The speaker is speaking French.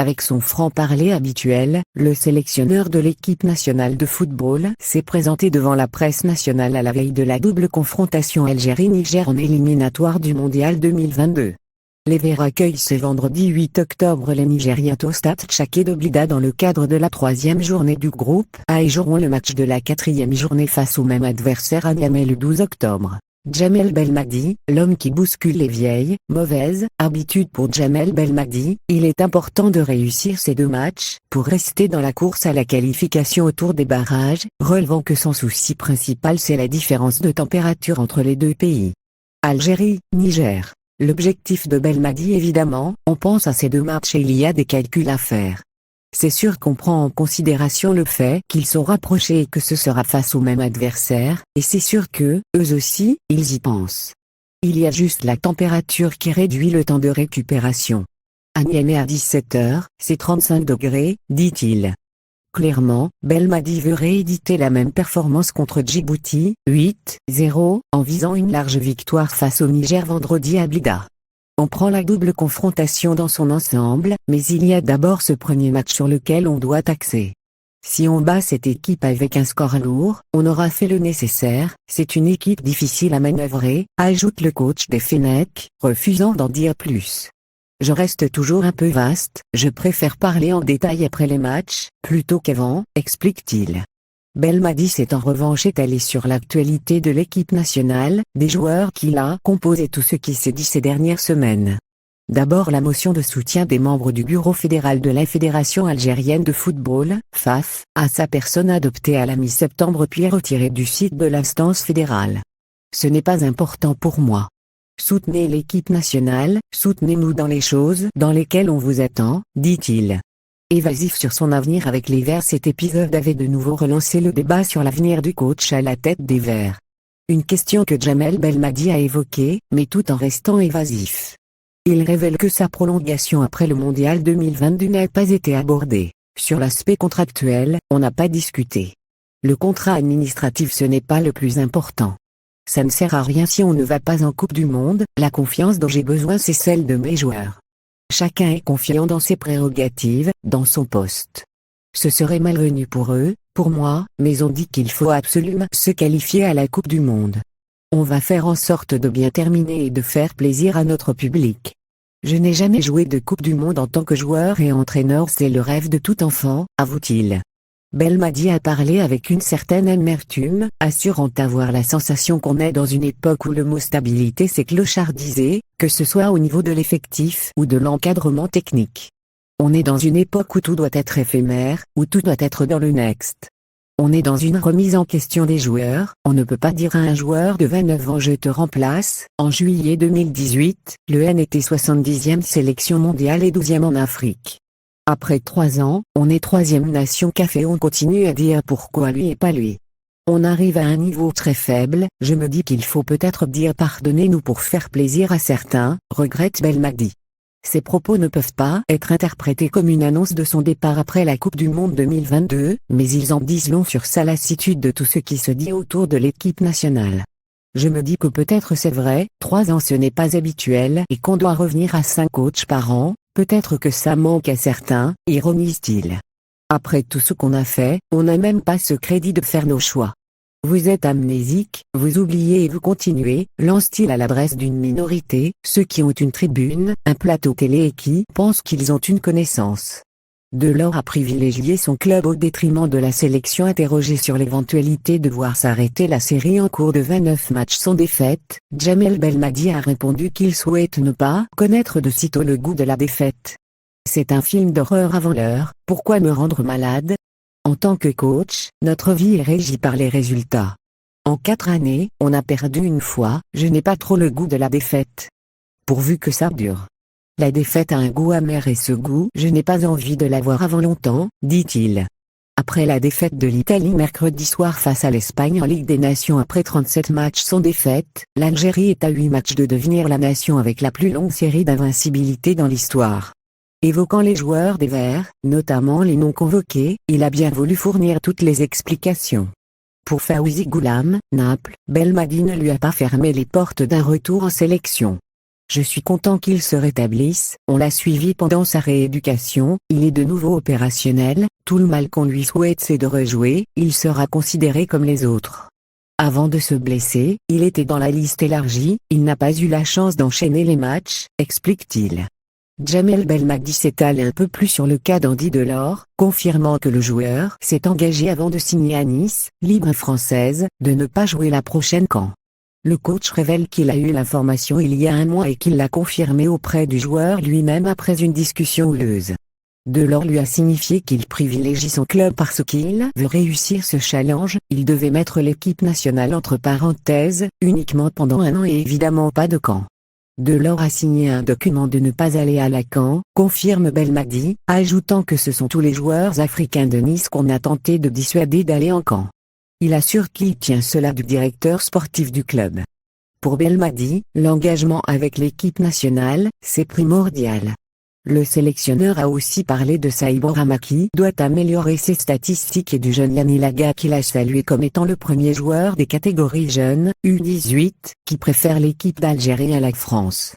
Avec son franc-parler habituel, le sélectionneur de l'équipe nationale de football s'est présenté devant la presse nationale à la veille de la double confrontation Algérie-Niger en éliminatoire du Mondial 2022. Les Verts accueillent ce vendredi 8 octobre les Nigériens au stade Tchaké de Blida dans le cadre de la 3e journée du groupe A et joueront le match de la 4e journée face au même adversaire à Niamey le 12 octobre. Djamel Belmadi, l'homme qui bouscule les vieilles, mauvaises habitudes pour Djamel Belmadi, il est important de réussir ces deux matchs pour rester dans la course à la qualification autour des barrages, relevant que son souci principal c'est la différence de température entre les deux pays. Algérie, Niger. L'objectif de Belmadi évidemment, on pense à ces deux matchs et il y a des calculs à faire. C'est sûr qu'on prend en considération le fait qu'ils sont rapprochés et que ce sera face au même adversaire, et c'est sûr que, eux aussi, ils y pensent. Il y a juste la température qui réduit le temps de récupération. À Niamey à 17h, c'est 35 degrés, dit-il. Clairement, Belmadi veut rééditer la même performance contre Djibouti, 8-0, en visant une large victoire face au Niger vendredi à Blida. On prend la double confrontation dans son ensemble, mais il y a d'abord ce premier match sur lequel on doit axer. Si on bat cette équipe avec un score lourd, on aura fait le nécessaire, c'est une équipe difficile à manœuvrer, ajoute le coach des Fennecs, refusant d'en dire plus. Je reste toujours un peu vaste, je préfère parler en détail après les matchs, plutôt qu'avant, explique-t-il. Belmadi s'est en revanche étalé sur l'actualité de l'équipe nationale, des joueurs qui la composent et tout ce qui s'est dit ces dernières semaines. D'abord la motion de soutien des membres du bureau fédéral de la Fédération algérienne de football, FAF, à sa personne adoptée à la mi-septembre puis retirée du site de l'instance fédérale. Ce n'est pas important pour moi. Soutenez l'équipe nationale, soutenez-nous dans les choses dans lesquelles on vous attend, dit-il. Évasif sur son avenir avec les Verts, cet épisode avait de nouveau relancé le débat sur l'avenir du coach à la tête des Verts. Une question que Djamel Belmadi a évoquée, mais tout en restant évasif. Il révèle que sa prolongation après le Mondial 2022 n'a pas été abordée. Sur l'aspect contractuel, on n'a pas discuté. Le contrat administratif ce n'est pas le plus important. Ça ne sert à rien si on ne va pas en Coupe du Monde, la confiance dont j'ai besoin c'est celle de mes joueurs. Chacun est confiant dans ses prérogatives, dans son poste. Ce serait malvenu pour eux, pour moi, mais on dit qu'il faut absolument se qualifier à la Coupe du Monde. On va faire en sorte de bien terminer et de faire plaisir à notre public. Je n'ai jamais joué de Coupe du Monde en tant que joueur et entraîneur, c'est le rêve de tout enfant, avoue-t-il. Belmadi a parlé avec une certaine amertume, assurant avoir la sensation qu'on est dans une époque où le mot stabilité s'est clochardisé, que ce soit au niveau de l'effectif ou de l'encadrement technique. On est dans une époque où tout doit être éphémère, où tout doit être dans le next. On est dans une remise en question des joueurs, on ne peut pas dire à un joueur de 29 ans je te remplace. En juillet 2018, le N était 70e sélection mondiale et 12e en Afrique. Après 3 ans, on est 3e nation CAF et on continue à dire pourquoi lui et pas lui. On arrive à un niveau très faible, je me dis qu'il faut peut-être dire pardonnez-nous pour faire plaisir à certains, regrette Belmadi. Ces propos ne peuvent pas être interprétés comme une annonce de son départ après la Coupe du Monde 2022, mais ils en disent long sur sa lassitude de tout ce qui se dit autour de l'équipe nationale. Je me dis que peut-être c'est vrai, 3 ans ce n'est pas habituel et qu'on doit revenir à 5 coachs par an, peut-être que ça manque à certains, ironise-t-il. Après tout ce qu'on a fait, on n'a même pas ce crédit de faire nos choix. Vous êtes amnésique, vous oubliez et vous continuez, lance-t-il à l'adresse d'une minorité, ceux qui ont une tribune, un plateau télé et qui pensent qu'ils ont une connaissance. Delors a privilégié son club au détriment de la sélection. Interrogé sur l'éventualité de voir s'arrêter la série en cours de 29 matchs sans défaite, Djamel Belmadi a répondu qu'il souhaite ne pas connaître de sitôt le goût de la défaite. C'est un film d'horreur avant l'heure, pourquoi me rendre malade? En tant que coach, notre vie est régie par les résultats. En 4 années, on a perdu une fois, je n'ai pas trop le goût de la défaite. Pourvu que ça dure. La défaite a un goût amer et ce goût, je n'ai pas envie de l'avoir avant longtemps, dit-il. Après la défaite de l'Italie mercredi soir face à l'Espagne en Ligue des Nations après 37 matchs sans défaite, l'Algérie est à 8 matchs de devenir la nation avec la plus longue série d'invincibilité dans l'histoire. Évoquant les joueurs des Verts, notamment les non convoqués, il a bien voulu fournir toutes les explications. Pour Fawzi Goulam, Naples, Belmadi ne lui a pas fermé les portes d'un retour en sélection. Je suis content qu'il se rétablisse, on l'a suivi pendant sa rééducation, il est de nouveau opérationnel, tout le mal qu'on lui souhaite c'est de rejouer, il sera considéré comme les autres. Avant de se blesser, il était dans la liste élargie, il n'a pas eu la chance d'enchaîner les matchs, explique-t-il. Djamel Belmadi s'étale un peu plus sur le cas d'Andy Delors, confirmant que le joueur s'est engagé avant de signer à Nice, libre française, de ne pas jouer la prochaine CAN. Le coach révèle qu'il a eu l'information il y a un mois et qu'il l'a confirmé auprès du joueur lui-même après une discussion houleuse. Delors lui a signifié qu'il privilégie son club parce qu'il veut réussir ce challenge, il devait mettre l'équipe nationale entre parenthèses, uniquement pendant un an et évidemment pas de CAN. Delors a signé un document de ne pas aller à la CAN, confirme Belmadi, ajoutant que ce sont tous les joueurs africains de Nice qu'on a tenté de dissuader d'aller en CAN. Il assure qu'il tient cela du directeur sportif du club. Pour Belmadi, l'engagement avec l'équipe nationale, c'est primordial. Le sélectionneur a aussi parlé de Saïbora qui doit améliorer ses statistiques et du jeune Yanni Laga qu'il a salué comme étant le premier joueur des catégories jeunes, U18, qui préfère l'équipe d'Algérie à la France.